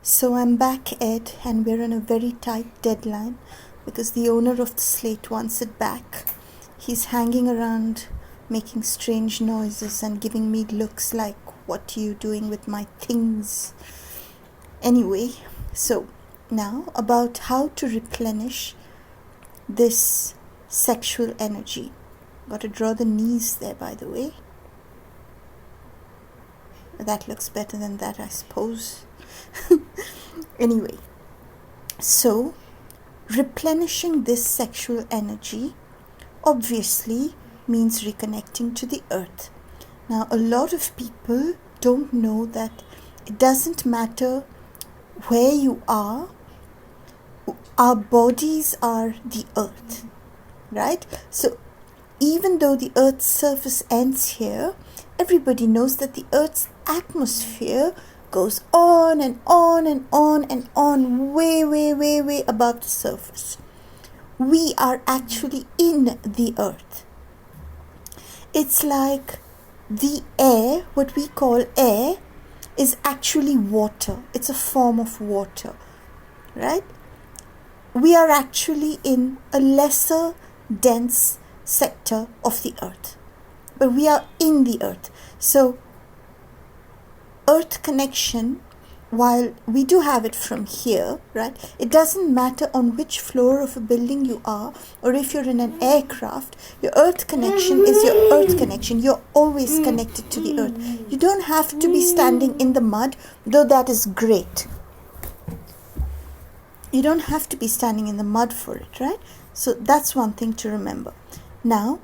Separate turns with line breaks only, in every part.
So I'm back, Ed, and we're on a very tight deadline because the owner of the slate wants it back. He's hanging around making strange noises and giving me looks like, what are you doing with my things? Anyway, so now about how to replenish this sexual energy. Got to draw the knees there, by the way. That looks better than that, I suppose. Anyway, so replenishing this sexual energy obviously means reconnecting to the earth. Now, a lot of people don't know that it doesn't matter where you are, our bodies are the earth, right? So even though the earth's surface ends here, everybody knows that the earth's atmosphere goes on and on and on and on, way above the surface. We are actually in the earth. It's like the air, what we call air, is actually water. It's a form of water, right? We are actually in a lesser dense sector of the earth, but we are in the earth. So earth connection, while we do have it from here, right, it doesn't matter on which floor of a building you are, or if you're in an aircraft, your earth connection is your earth connection. You're always connected to the earth. You don't have to be standing in the mud, though that is great. You don't have to be standing in the mud for it, right? So that's one thing to remember. Now,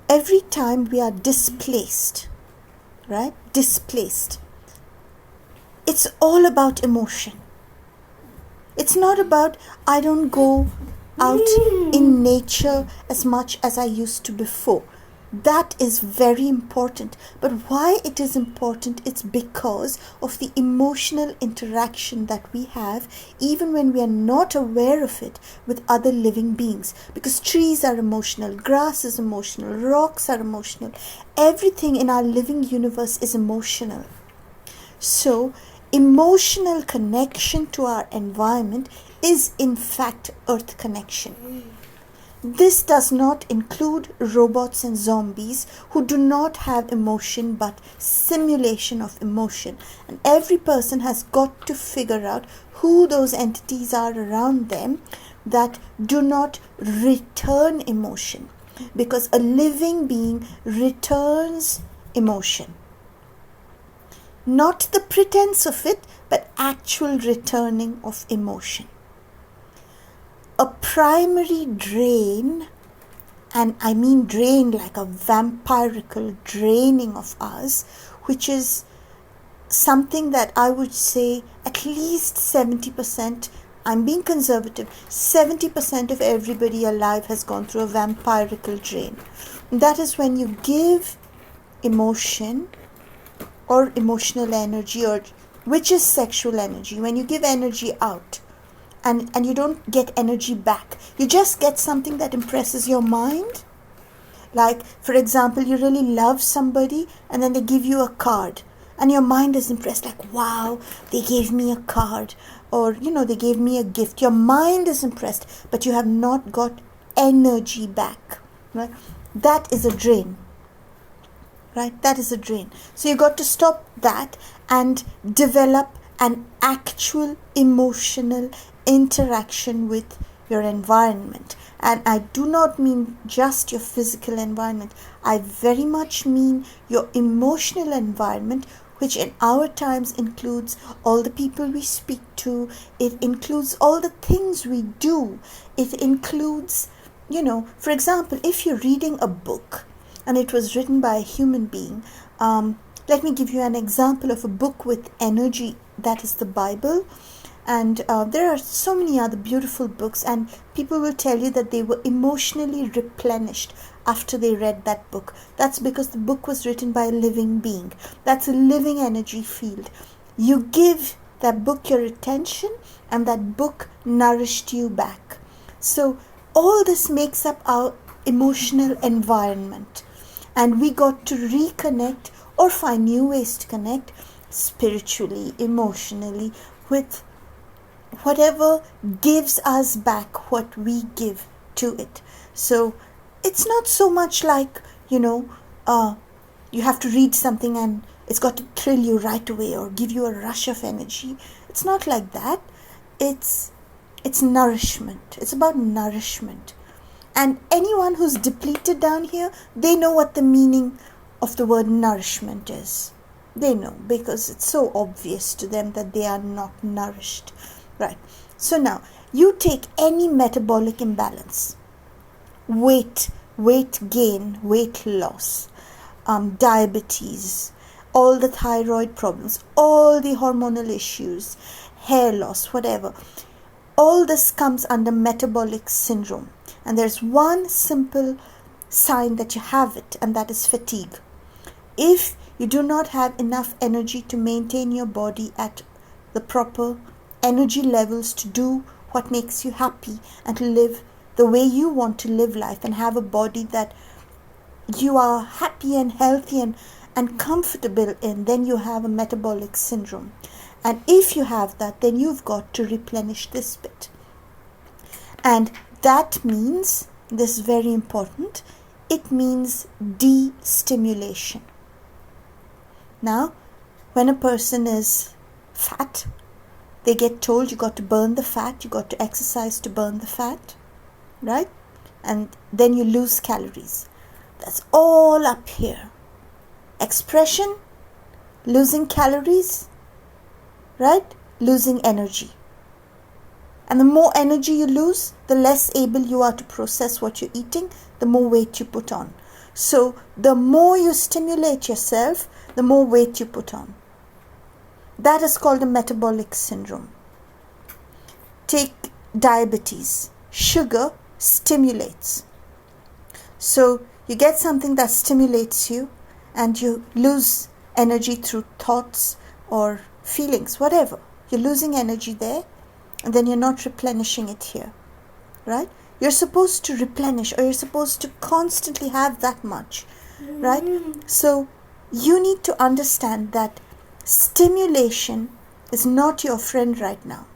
every time we are displaced, right, it's all about emotion. It's not about, I don't go out in nature as much as I used to before. That is very important. But why it is important, it's because of the emotional interaction that we have, even when we are not aware of it, with other living beings. Because trees are emotional, grass is emotional, rocks are emotional. Everything in our living universe is emotional. So, emotional connection to our environment is in fact earth connection. This does not include robots and zombies who do not have emotion but simulation of emotion. And every person has got to figure out who those entities are around them that do not return emotion. Because a living being returns emotion. Not the pretense of it, but actual returning of emotion. A primary drain, and I mean drain like a vampirical draining of us, which is something that I would say at least 70%, I'm being conservative, 70% of everybody alive has gone through a vampirical drain. That is when you give emotion or emotional energy, or which is sexual energy, when you give energy out and you don't get energy back, you just get something that impresses your mind. Like, for example, you really love somebody and then they give you a card and your mind is impressed, like, wow, they gave me a card, or they gave me a gift. Your mind is impressed, but you have not got energy back, right? That is a drain. Right, that is a drain. So you got to stop that and develop an actual emotional interaction with your environment. And I do not mean just your physical environment. I very much mean your emotional environment, which in our times includes all the people we speak to. It includes all the things we do. It includes, for example, if you're reading a book, and it was written by a human being. Let me give you an example of a book with energy, that is the Bible. And there are so many other beautiful books, and people will tell you that they were emotionally replenished after they read that book. That's because the book was written by a living being. That's a living energy field. You give that book your attention, and that book nourished you back. So all this makes up our emotional environment. And we got to reconnect or find new ways to connect spiritually, emotionally, with whatever gives us back what we give to it. So it's not so much like, you have to read something and it's got to thrill you right away or give you a rush of energy. It's not like that. It's nourishment. It's about nourishment. And anyone who's depleted down here, they know what the meaning of the word nourishment is. They know, because it's so obvious to them that they are not nourished. Right. So now, you take any metabolic imbalance, weight gain, weight loss, diabetes, all the thyroid problems, all the hormonal issues, hair loss, whatever. All this comes under metabolic syndrome. And there's one simple sign that you have it, and that is fatigue. If you do not have enough energy to maintain your body at the proper energy levels to do what makes you happy and to live the way you want to live life and have a body that you are happy and healthy and comfortable in, then you have a metabolic syndrome. And if you have that, then you've got to replenish this bit. And that means, this is very important, it means de-stimulation. Now, when a person is fat, they get told you got to burn the fat, you got to exercise to burn the fat, right? And then you lose calories. That's all up here. Expression, losing calories, right? Losing energy. And the more energy you lose, the less able you are to process what you're eating, the more weight you put on. So the more you stimulate yourself, the more weight you put on. That is called a metabolic syndrome. Take diabetes. Sugar stimulates. So you get something that stimulates you and you lose energy through thoughts or feelings, whatever. You're losing energy there and then you're not replenishing it here, right? You're supposed to replenish, or you're supposed to constantly have that much, right? So you need to understand that stimulation is not your friend right now.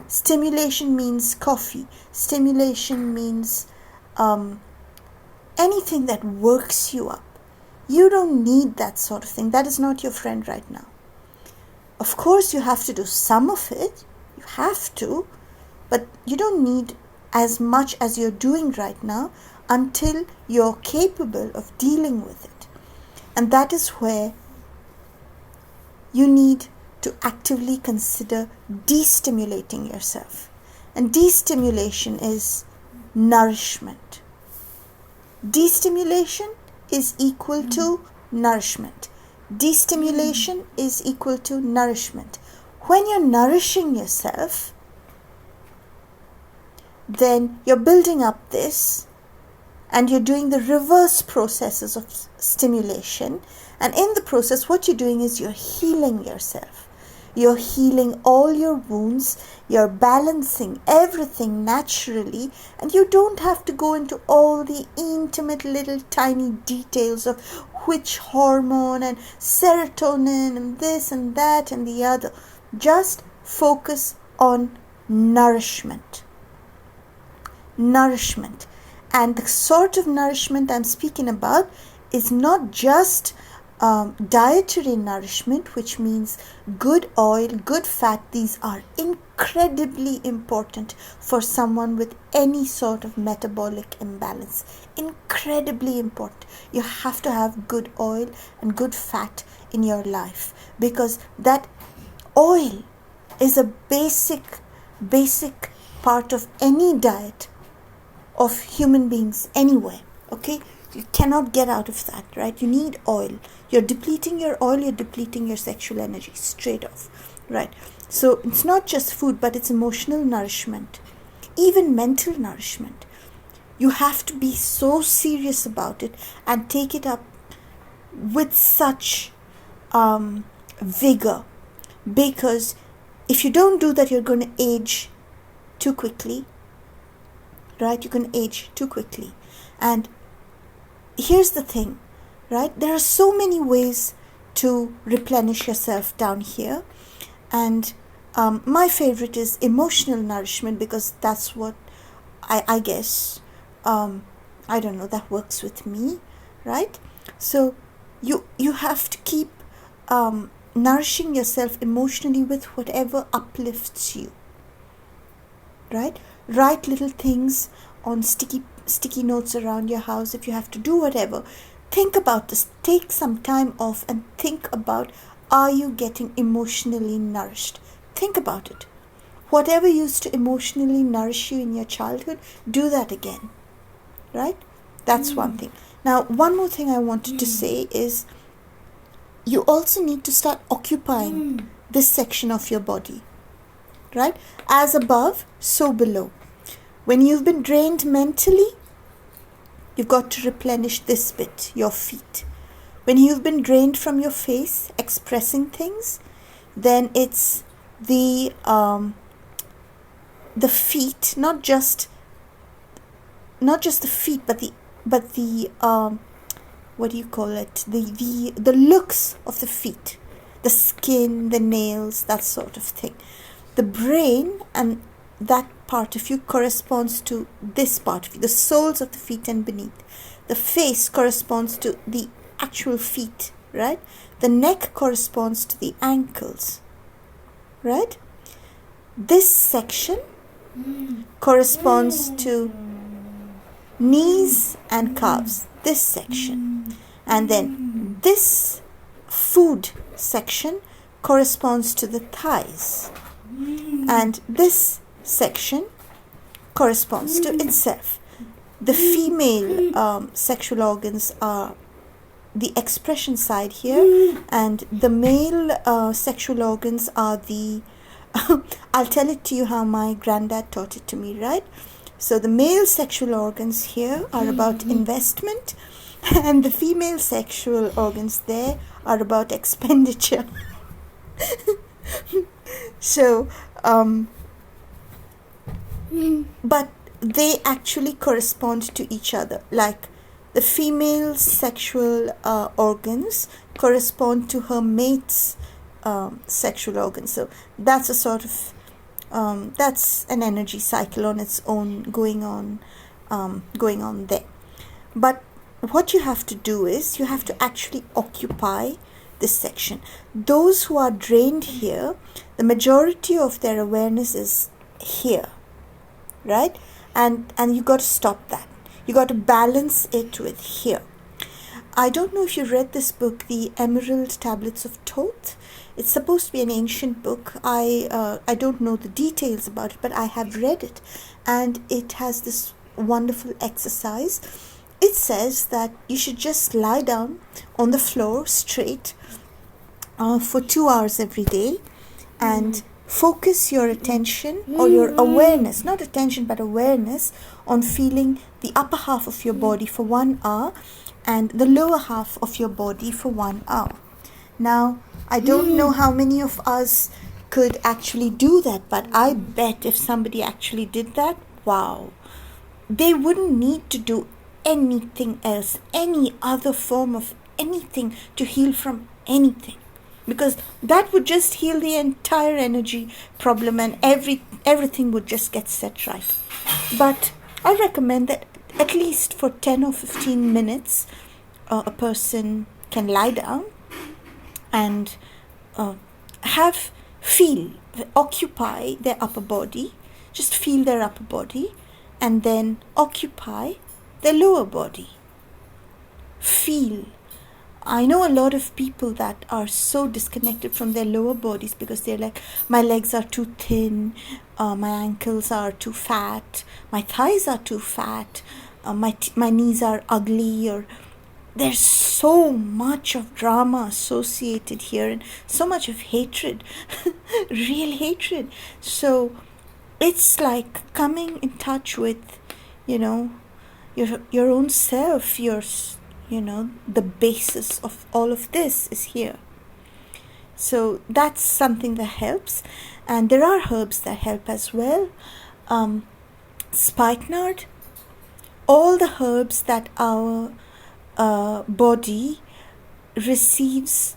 Stimulation means coffee. Stimulation means anything that works you up. You don't need that sort of thing. That is not your friend right now. Of course, you have to do some of it. You have to. But you don't need as much as you're doing right now until you're capable of dealing with it. And that is where you need to actively consider destimulating yourself. And destimulation is nourishment. Destimulation is equal to nourishment. Destimulation is equal to nourishment. When you're nourishing yourself, then you're building up this and you're doing the reverse processes of stimulation. And in the process, what you're doing is you're healing yourself. You're healing all your wounds. You're balancing everything naturally. And you don't have to go into all the intimate little tiny details of which hormone and serotonin and this and that and the other. Just focus on nourishment. Nourishment. And the sort of nourishment I'm speaking about is not just dietary nourishment, which means good oil, good fat. These are incredibly important for someone with any sort of metabolic imbalance. Incredibly important. You have to have good oil and good fat in your life, because that oil is a basic part of any diet of human beings anywhere. Okay, you cannot get out of that, right? You need oil. You're depleting your oil, you're depleting your sexual energy straight off, right? So it's not just food, but it's emotional nourishment, even mental nourishment. You have to be so serious about it and take it up with such vigor, because if you don't do that, you're going to age too quickly, right? You're going to age too quickly. And here's the thing, right? There are so many ways to replenish yourself down here. And My favorite is emotional nourishment, because that's what I guess, I don't know, that works with me, right? So you have to keep nourishing yourself emotionally with whatever uplifts you, right? Write little things on sticky notes around your house if you have to do whatever. Think about this. Take some time off and think about, are you getting emotionally nourished? Think about it. Whatever used to emotionally nourish you in your childhood, do that again, right? That's one thing. Now, one more thing I wanted to say is, you also need to start occupying this section of your body, right? As above, so below. When you've been drained mentally, you've got to replenish this bit, your feet. When you've been drained from your face, expressing things, then it's the feet, not just the feet, but the what do you call it? The looks of the feet, the skin, the nails, that sort of thing. The brain and that part of you corresponds to this part of you, the soles of the feet and beneath. The face corresponds to the actual feet, right? The neck corresponds to the ankles, right? This section corresponds to knees and calves, this section. And then this food section corresponds to the thighs. And this section corresponds to itself. The female sexual organs are the expression side here, and the male sexual organs are the I'll tell it to you how my granddad taught it to me, right? So the male sexual organs here are about investment, and the female sexual organs there are about expenditure. So but they actually correspond to each other. Like the female sexual organs correspond to her mate's sexual organs. So that's a sort of that's an energy cycle on its own going on there. But what you have to do is, you have to actually occupy this section. Those who are drained here, the majority of their awareness is here, right? And you got to stop that. You got to balance it with here. I don't know if you read this book, The Emerald Tablets of Thoth. It's supposed to be an ancient book. I don't know the details about it, but I have read it, and it has this wonderful exercise. It says that you should just lie down on the floor straight for 2 hours every day, and focus your attention, or your awareness, not attention but awareness, on feeling the upper half of your body for 1 hour and the lower half of your body for 1 hour. Now, I don't know how many of us could actually do that, but I bet if somebody actually did that, wow, they wouldn't need to do anything else, any other form of anything to heal from anything, because that would just heal the entire energy problem, and everything would just get set right. But I recommend that at least for 10 or 15 minutes a person can lie down and occupy their upper body, just feel their upper body, and then occupy their lower body. Feel. I know a lot of people that are so disconnected from their lower bodies because they're like, my legs are too thin, my ankles are too fat, my thighs are too fat, my knees are ugly, or there's so much of drama associated here and so much of hatred, real hatred. So it's like coming in touch with, your own self, the basis of all of this is here. So that's something that helps. And there are herbs that help as well. Spikenard, all the herbs that our body receives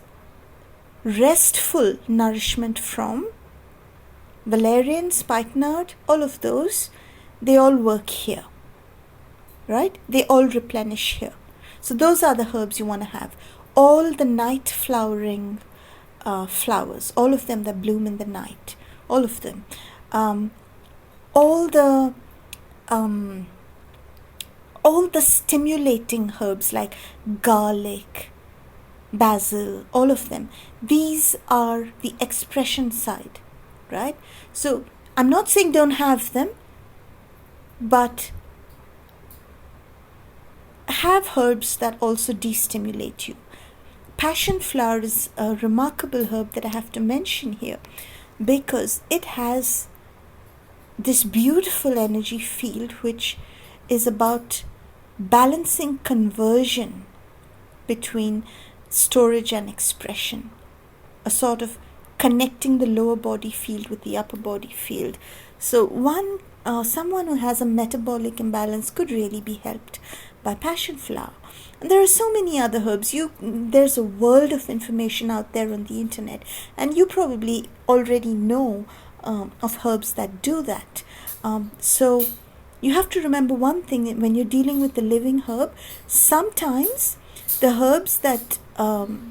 restful nourishment from, valerian, spikenard, all of those, they all work here, right? They all replenish here. So those are the herbs you want to have. All the night flowering flowers, all of them that bloom in the night, all of them. All the stimulating herbs like garlic, basil, all of them. These are the expression side, right? So I'm not saying don't have them, but have herbs that also destimulate you. Passion flower is a remarkable herb that I have to mention here because it has this beautiful energy field which is about balancing conversion between storage and expression, a sort of connecting the lower body field with the upper body field. So someone who has a metabolic imbalance could really be helped by passion flower. And there are so many other herbs. There's a world of information out there on the internet, and you probably already know of herbs that do that. So you have to remember one thing when you're dealing with the living herb. Sometimes the herbs that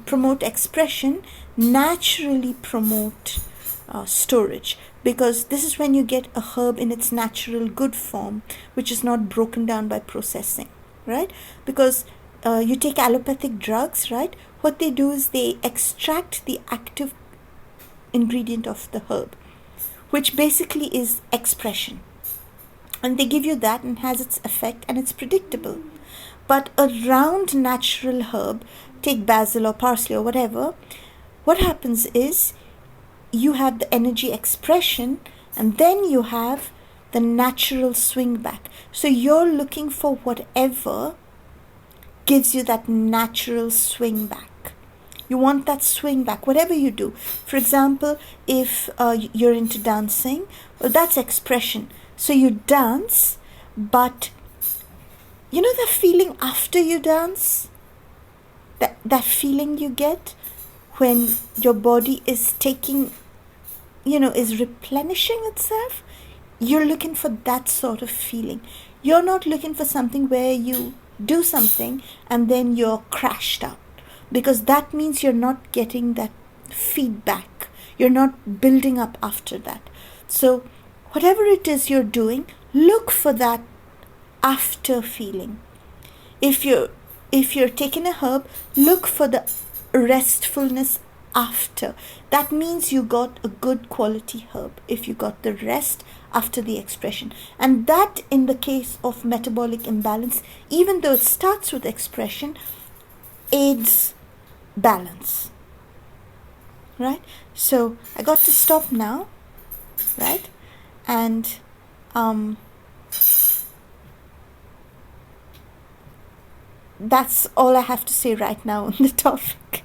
promote expression naturally promote storage, because this is when you get a herb in its natural good form, which is not broken down by processing, right? Because you take allopathic drugs, right? What they do is they extract the active ingredient of the herb, which basically is expression. And they give you that and has its effect and it's predictable. But a round natural herb, take basil or parsley or whatever, what happens is you have the energy expression and then you have the natural swing back. So you're looking for whatever gives you that natural swing back. You want that swing back, whatever you do. For example, if you're into dancing, well, that's expression. So you dance, but you know that feeling after you dance? That feeling you get when your body is taking, is replenishing itself? You're looking for that sort of feeling. You're not looking for something where you do something and then you're crashed out, because that means you're not getting that feedback. You're not building up after that. So whatever it is you're doing, look for that after feeling. If you're taking a herb, look for the restfulness after. That means you got a good quality herb if you got the rest after the expression. And that, in the case of metabolic imbalance, even though it starts with expression, aids balance, right? So I got to stop now, right? And that's all I have to say right now on the topic.